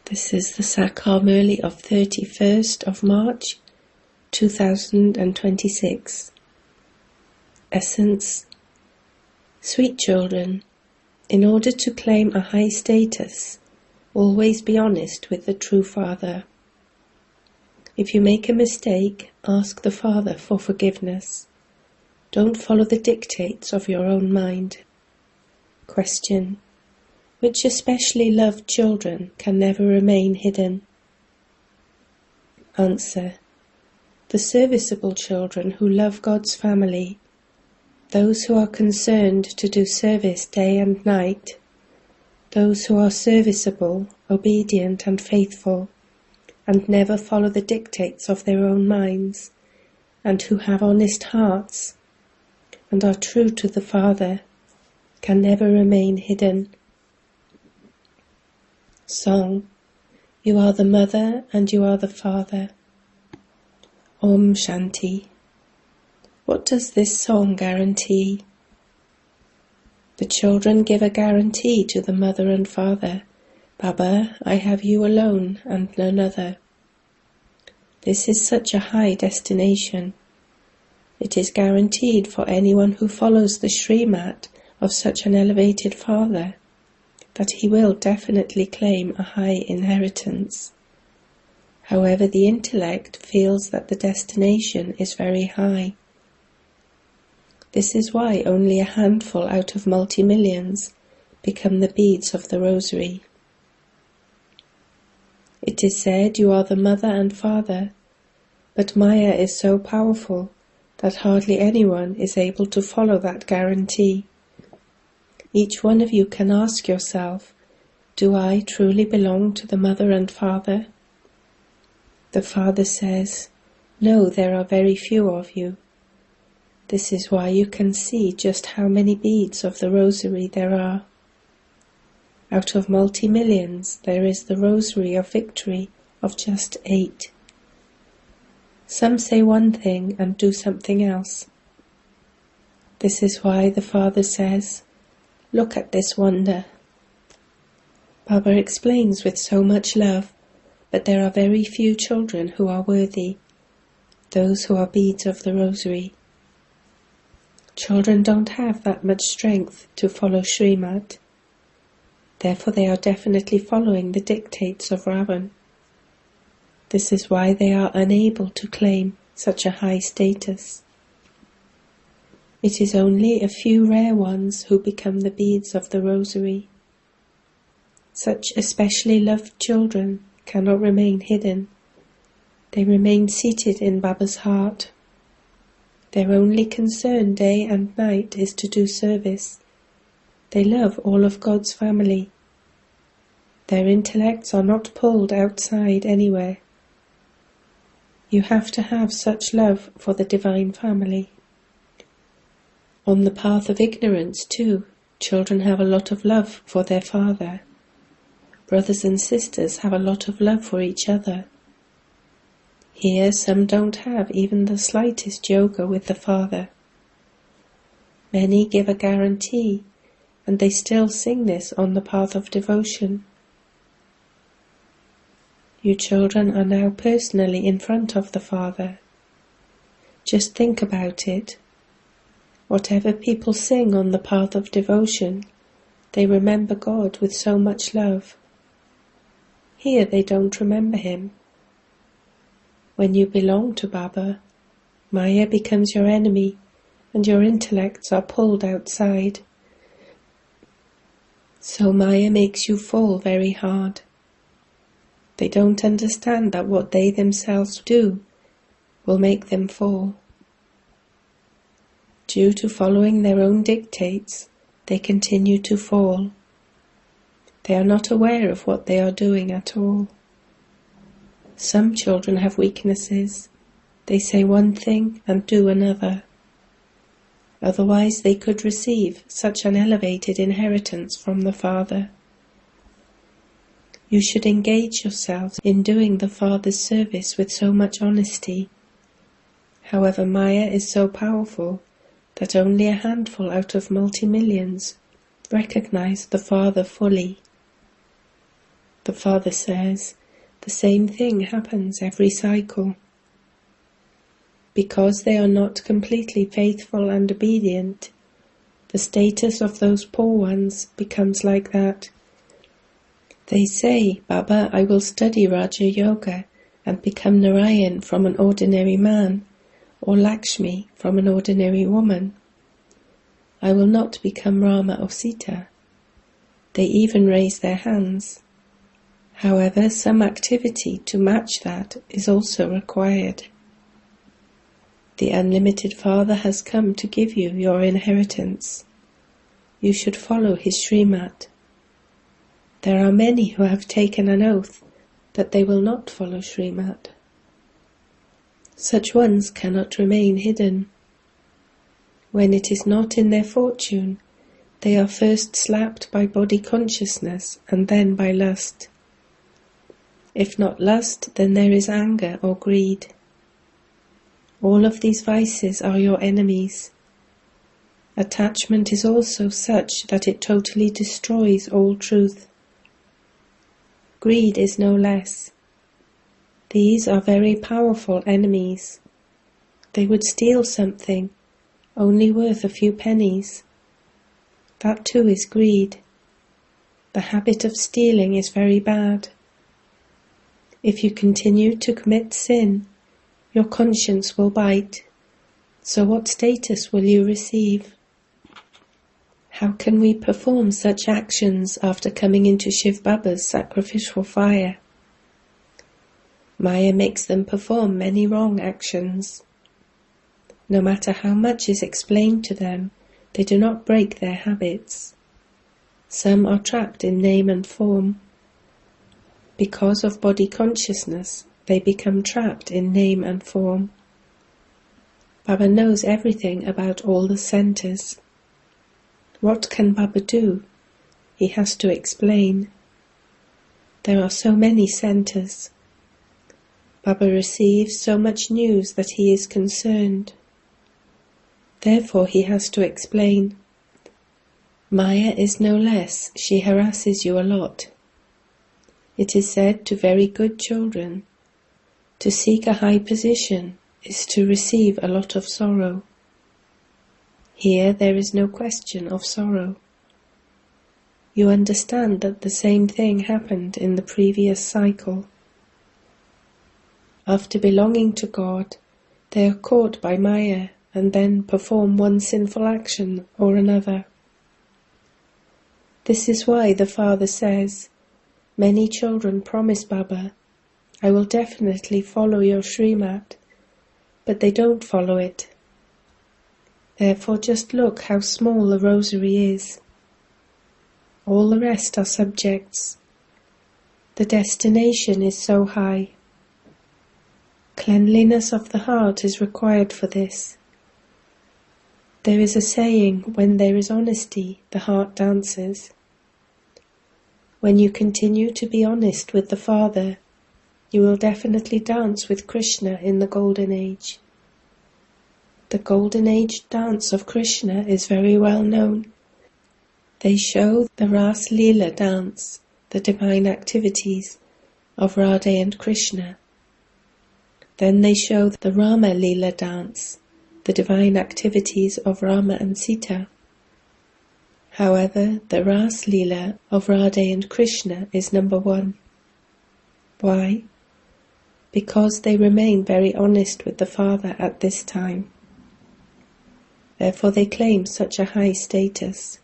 This is the Sakar Murli of 31st of March 2026. Essence. Sweet children, in order to claim a high status, always be honest with the true Father. If you make a mistake, ask the Father for forgiveness. Don't follow the dictates of your own mind. Question. Which especially loved children can never remain hidden? Answer. The serviceable children who love God's family, those who are concerned to do service day and night, those who are serviceable, obedient and faithful, and never follow the dictates of their own minds, and who have honest hearts, and are true to the Father, can never remain hidden. Song. You are the mother and you are the father. Om Shanti. What does this song guarantee? The children give a guarantee to the mother and father. Baba, I have you alone and none other. This is such a high destination. It is guaranteed for anyone who follows the Srimat of such an elevated father, that he will definitely claim a high inheritance. However, the intellect feels that the destination is very high. This is why only a handful out of multi-millions become the beads of the rosary. It is said you are the mother and father, but Maya is so powerful that hardly anyone is able to follow that guarantee. Each one of you can ask yourself, do I truly belong to the mother and father? The Father says, no, there are very few of you. This is why you can see just how many beads of the rosary there are. Out of multi-millions, there is the rosary of victory of just 8. Some say one thing and do something else. This is why the Father says, look at this wonder. Baba explains with so much love, but there are very few children who are worthy, those who are beads of the rosary. Children don't have that much strength to follow Srimat. Therefore they are definitely following the dictates of Ravan. This is why they are unable to claim such a high status. It is only a few rare ones who become the beads of the rosary. Such especially loved children cannot remain hidden. They remain seated in Baba's heart. Their only concern day and night is to do service. They love all of God's family. Their intellects are not pulled outside anywhere. You have to have such love for the divine family. On the path of ignorance, too, children have a lot of love for their father. Brothers and sisters have a lot of love for each other. Here, some don't have even the slightest yoga with the Father. Many give a guarantee, and they still sing this on the path of devotion. You children are now personally in front of the Father. Just think about it. Whatever people sing on the path of devotion, they remember God with so much love. Here they don't remember Him. When you belong to Baba, Maya becomes your enemy and your intellects are pulled outside. So Maya makes you fall very hard. They don't understand that what they themselves do will make them fall. Due to following their own dictates, they continue to fall. They are not aware of what they are doing at all. Some children have weaknesses. They say one thing and do another. Otherwise they could receive such an elevated inheritance from the Father. You should engage yourselves in doing the Father's service with so much honesty. However, Maya is so powerful that only a handful out of multi-millions recognize the Father fully. The Father says, the same thing happens every cycle. Because they are not completely faithful and obedient, the status of those poor ones becomes like that. They say, Baba, I will study Raja Yoga and become Narayan from an ordinary man, or Lakshmi from an ordinary woman. I will not become Rama or Sita. They even raise their hands. However, some activity to match that is also required. The unlimited Father has come to give you your inheritance. You should follow his Srimad. There are many who have taken an oath that they will not follow Srimad. Such ones cannot remain hidden. When it is not in their fortune, they are first slapped by body consciousness and then by lust. If not lust, then there is anger or greed. All of these vices are your enemies. Attachment is also such that it totally destroys all truth. Greed is no less. These are very powerful enemies. They would steal something, only worth a few pennies. That too is greed. The habit of stealing is very bad. If you continue to commit sin, your conscience will bite. So what status will you receive? How can we perform such actions after coming into Shiv Baba's sacrificial fire? Maya makes them perform many wrong actions. No matter how much is explained to them, they do not break their habits. Some are trapped in name and form. Because of body consciousness, they become trapped in name and form. Baba knows everything about all the centers. What can Baba do? He has to explain. There are so many centers. Baba receives so much news that he is concerned. Therefore he has to explain. Maya is no less, she harasses you a lot. It is said to very good children, to seek a high position is to receive a lot of sorrow. Here there is no question of sorrow. You understand that the same thing happened in the previous cycle. After belonging to God, they are caught by Maya and then perform one sinful action or another. This is why the Father says, many children promise Baba, I will definitely follow your Srimad, but they don't follow it. Therefore just look how small the rosary is. All the rest are subjects. The destination is so high. Cleanliness of the heart is required for this. There is a saying, when there is honesty, the heart dances. When you continue to be honest with the Father, you will definitely dance with Krishna in the Golden Age. The Golden Age dance of Krishna is very well known. They show the Ras Leela dance, the divine activities of Radha and Krishna. Then they show the Rama Leela dance, the divine activities of Rama and Sita. However, the Ras Leela of Radha and Krishna is number one. Why? Because they remain very honest with the Father at this time. Therefore they claim such a high status.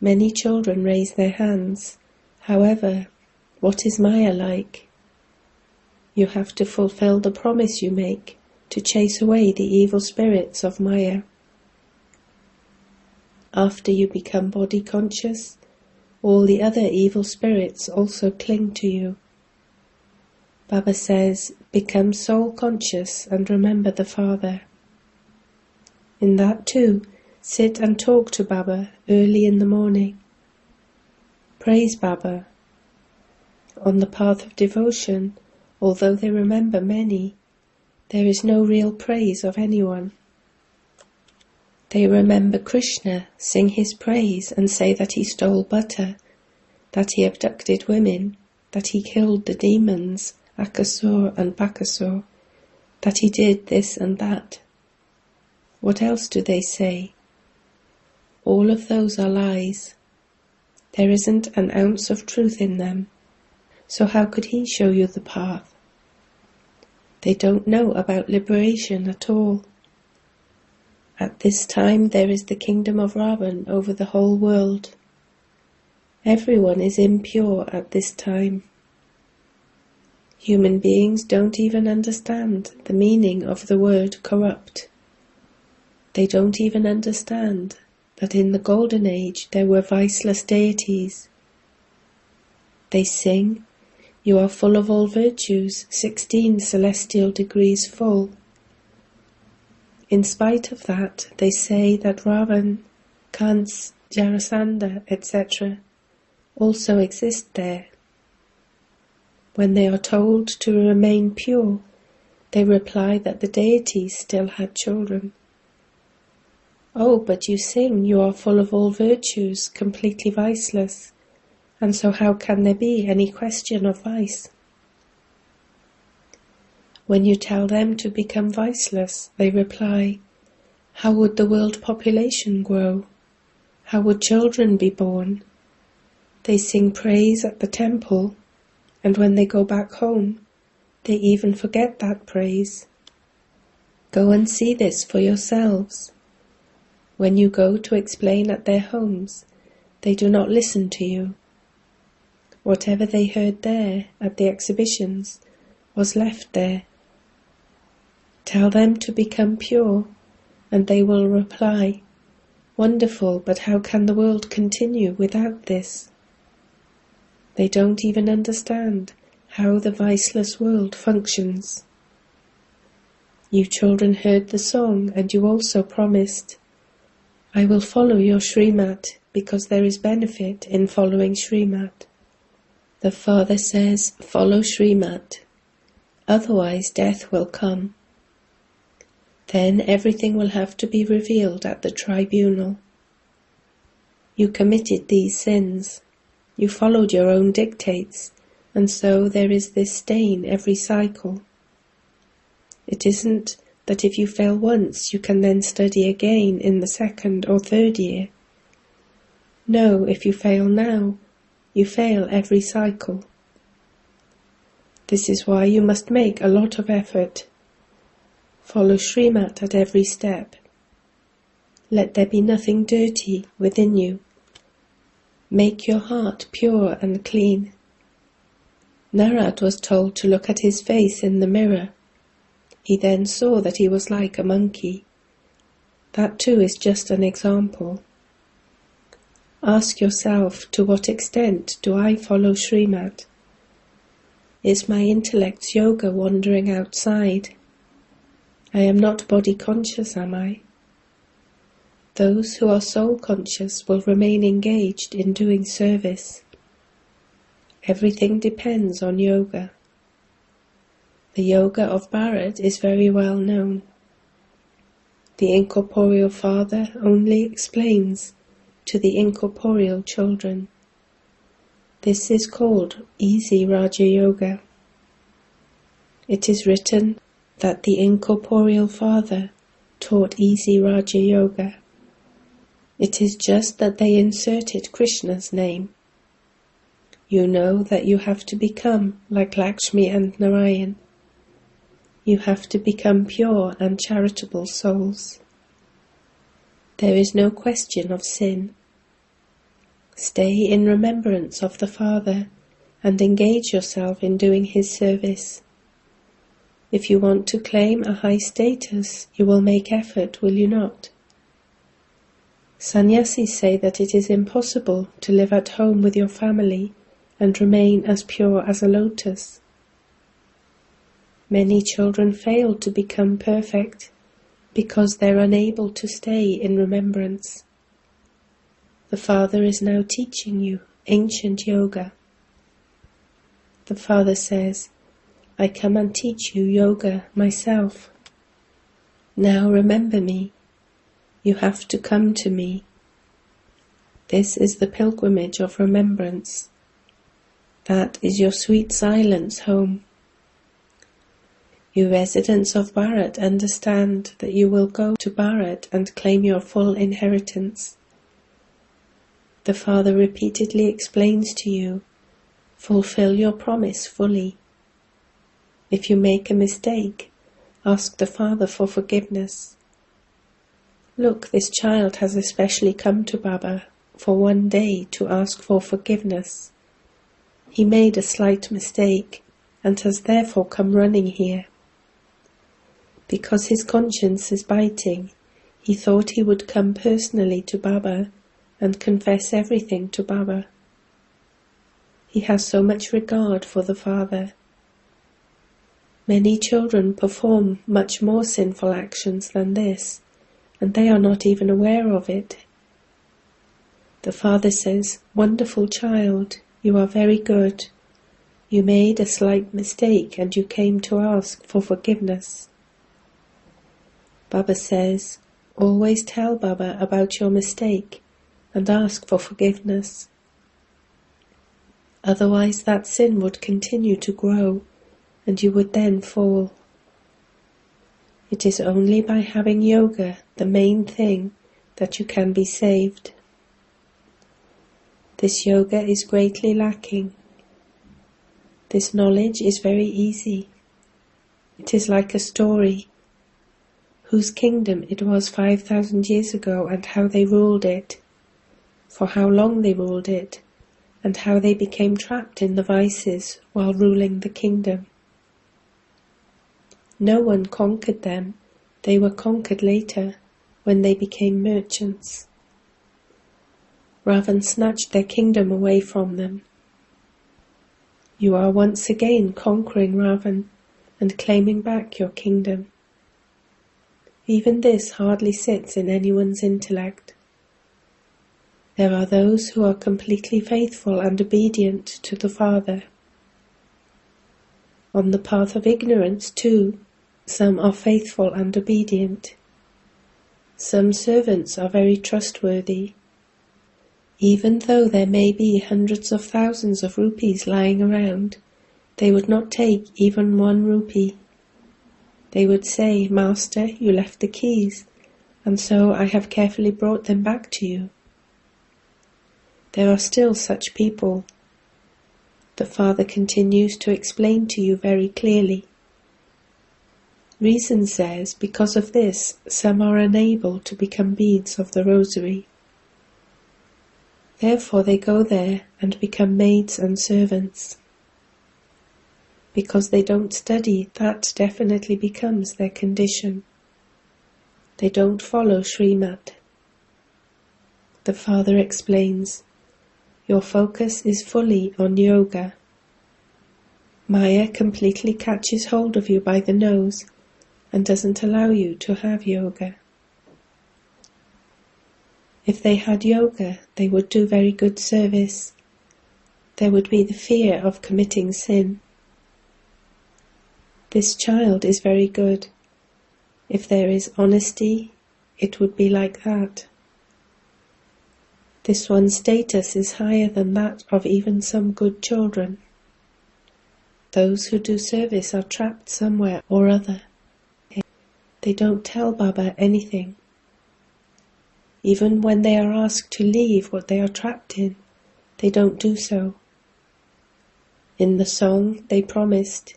Many children raise their hands. However, what is Maya like? You have to fulfill the promise you make to chase away the evil spirits of Maya. After you become body conscious, all the other evil spirits also cling to you. Baba says, become soul conscious and remember the Father. In that too, sit and talk to Baba early in the morning. Praise Baba. On the path of devotion, although they remember many, there is no real praise of anyone. They remember Krishna, sing his praise and say that he stole butter, that he abducted women, that he killed the demons, Akasur and Bakasur, that he did this and that. What else do they say? All of those are lies. There isn't an ounce of truth in them. So how could he show you the path? They don't know about liberation at all. At this time there is the kingdom of Ravan over the whole world. Everyone is impure at this time. Human beings don't even understand the meaning of the word corrupt. They don't even understand that in the Golden Age there were viceless deities. They sing, "You are full of all virtues, 16 celestial degrees full." In spite of that, they say that Ravan, Kans, Jarasandha, etc. also exist there. When they are told to remain pure, they reply that the deities still had children. "Oh, but you sing you are full of all virtues, completely viceless, and so how can there be any question of vice?" When you tell them to become viceless, they reply, "How would the world population grow? How would children be born?" They sing praise at the temple, and when they go back home, they even forget that praise. Go and see this for yourselves. When you go to explain at their homes, they do not listen to you. Whatever they heard there at the exhibitions was left there. Tell them to become pure, and they will reply, "Wonderful, but how can the world continue without this?" They don't even understand how the viceless world functions. You children heard the song, and you also promised, "I will follow your Srimat, because there is benefit in following Srimat." The Father says, follow Srimat, otherwise death will come. Then everything will have to be revealed at the tribunal. You committed these sins. You followed your own dictates, and so there is this stain every cycle. It isn't that if you fail once, you can then study again in the 2nd or 3rd year. No, if you fail now, you fail every cycle. This is why you must make a lot of effort. Follow Srimat at every step. Let there be nothing dirty within you. Make your heart pure and clean. Narad was told to look at his face in the mirror. He then saw that he was like a monkey. That too is just an example. Ask yourself, to what extent do I follow Srimat? Is my intellect's yoga wandering outside? I am not body conscious, am I? Those who are soul conscious will remain engaged in doing service. Everything depends on yoga. The yoga of Bharat is very well known. The incorporeal father only explains to the incorporeal children. This is called easy Raja Yoga. It is written that the incorporeal father taught easy Raja Yoga. It is just that they inserted Krishna's name. You know that you have to become like Lakshmi and Narayan. You have to become pure and charitable souls. There is no question of sin. Stay in remembrance of the Father and engage yourself in doing his service. If you want to claim a high status, you will make effort, will you not? Sannyasis say that it is impossible to live at home with your family and remain as pure as a lotus. Many children fail to become perfect because they're unable to stay in remembrance. The Father is now teaching you ancient yoga. The Father says, I come and teach you yoga myself. Now remember me. You have to come to me. This is the pilgrimage of remembrance. That is your sweet silence home. You residents of Bharat understand that you will go to Bharat and claim your full inheritance. The Father repeatedly explains to you, fulfill your promise fully. If you make a mistake, ask the Father for forgiveness. Look, this child has especially come to Baba for one day to ask for forgiveness. He made a slight mistake and has therefore come running here. Because his conscience is biting, he thought he would come personally to Baba and confess everything to Baba. He has so much regard for the Father. Many children perform much more sinful actions than this, and they are not even aware of it. The Father says, "Wonderful child, you are very good. You made a slight mistake and you came to ask for forgiveness." Baba says, always tell Baba about your mistake and ask for forgiveness. Otherwise that sin would continue to grow and you would then fall. It is only by having yoga, the main thing, that you can be saved. This yoga is greatly lacking. This knowledge is very easy. It is like a story. Whose kingdom it was 5,000 years ago and how they ruled it, for how long they ruled it, and how they became trapped in the vices while ruling the kingdom. No one conquered them, they were conquered later, when they became merchants. Ravan snatched their kingdom away from them. You are once again conquering Ravan and claiming back your kingdom. Even this hardly sits in anyone's intellect. There are those who are completely faithful and obedient to the Father. On the path of ignorance, too, some are faithful and obedient. Some servants are very trustworthy. Even though there may be hundreds of thousands of rupees lying around, they would not take even 1 rupee. They would say, "Master, you left the keys, and so I have carefully brought them back to you." There are still such people. The Father continues to explain to you very clearly. Reason says, because of this, some are unable to become beads of the rosary. Therefore they go there and become maids and servants. Because they don't study, that definitely becomes their condition. They don't follow Srimad. The Father explains, your focus is fully on yoga. Maya completely catches hold of you by the nose and doesn't allow you to have yoga. If they had yoga, they would do very good service. There would be the fear of committing sin. This child is very good. If there is honesty, it would be like that. This one's status is higher than that of even some good children. Those who do service are trapped somewhere or other. They don't tell Baba anything. Even when they are asked to leave what they are trapped in, they don't do so. In the song, they promised,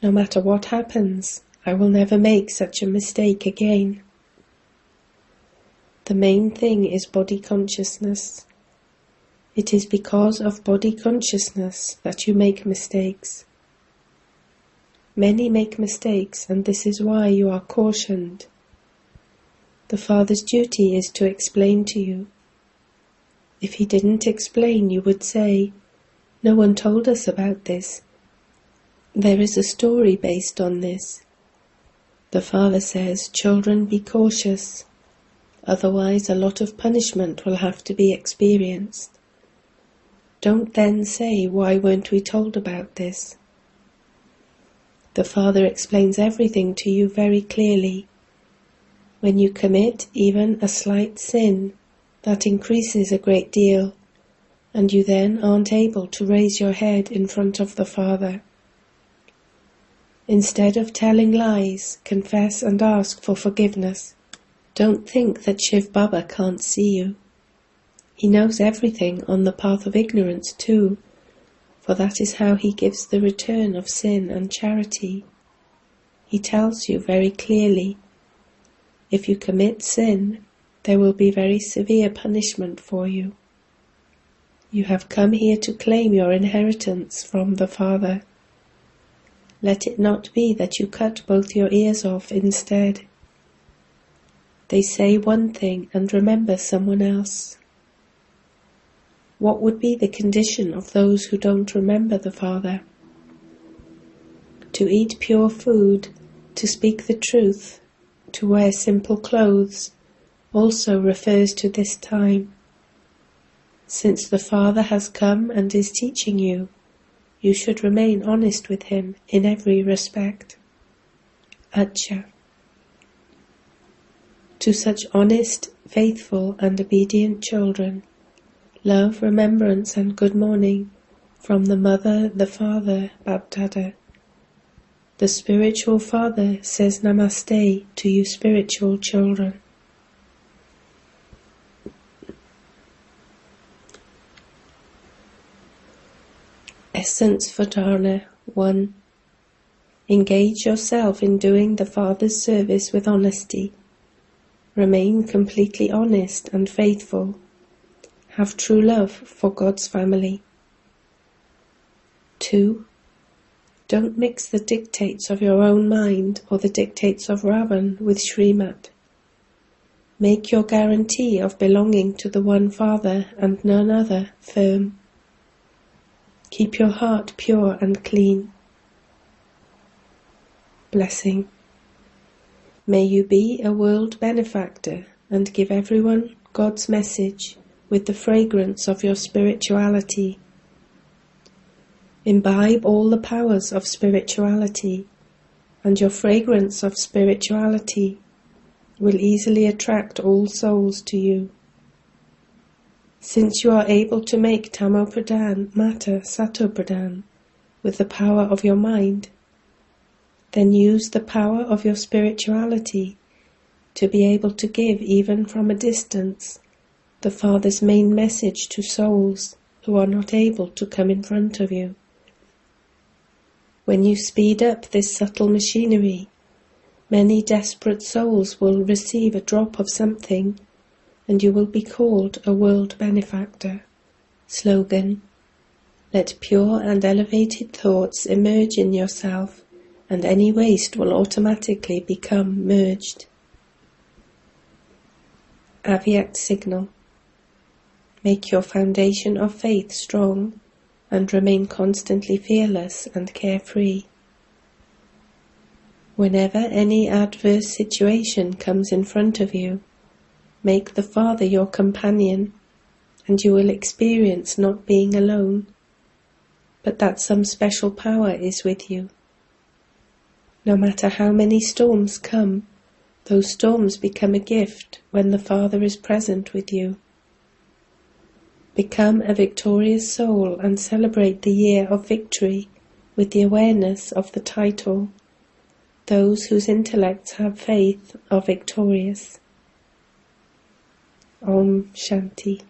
"No matter what happens, I will never make such a mistake again." The main thing is body consciousness. It is because of body consciousness that you make mistakes. Many make mistakes, and this is why you are cautioned. The Father's duty is to explain to you. If he didn't explain, you would say, "No one told us about this. There is a story based on this." The Father says, "Children, be cautious. Otherwise a lot of punishment will have to be experienced." Don't then say, "Why weren't we told about this?" The Father explains everything to you very clearly. When you commit even a slight sin, that increases a great deal, and you then aren't able to raise your head in front of the Father. Instead of telling lies, confess and ask for forgiveness. Don't think that Shiv Baba can't see you. He knows everything on the path of ignorance too, for that is how he gives the return of sin and charity. He tells you very clearly, if you commit sin, there will be very severe punishment for you. You have come here to claim your inheritance from the Father. Let it not be that you cut both your ears off instead. They say one thing and remember someone else. What would be the condition of those who don't remember the Father? To eat pure food, to speak the truth, to wear simple clothes, also refers to this time. Since the Father has come and is teaching you, you should remain honest with him in every respect. Acha. To such honest, faithful and obedient children, love, remembrance and good morning from the Mother, the Father, Bapdada. The Spiritual Father says Namaste to you spiritual children. Essence for Dharana 1. Engage yourself in doing the Father's service with honesty. Remain completely honest and faithful. Have true love for God's family. 2. Don't mix the dictates of your own mind or the dictates of Ravan with Srimad. Make your guarantee of belonging to the one Father and none other firm. Keep your heart pure and clean. Blessing. May you be a world benefactor and give everyone God's message with the fragrance of your spirituality. Imbibe all the powers of spirituality, and your fragrance of spirituality will easily attract all souls to you. Since you are able to make Tamopradhan matter Satopradhan with the power of your mind, then use the power of your spirituality to be able to give even from a distance the Father's main message to souls who are not able to come in front of you. When you speed up this subtle machinery, many desperate souls will receive a drop of something, and you will be called a world benefactor. Slogan: let pure and elevated thoughts emerge in yourself, and any waste will automatically become merged. Avyakt signal. Make your foundation of faith strong and remain constantly fearless and carefree. Whenever any adverse situation comes in front of you, make the Father your companion, and you will experience not being alone, but that some special power is with you. No matter how many storms come, those storms become a gift when the Father is present with you. Become a victorious soul and celebrate the year of victory with the awareness of the title, "Those whose intellects have faith are victorious." Om Shanti.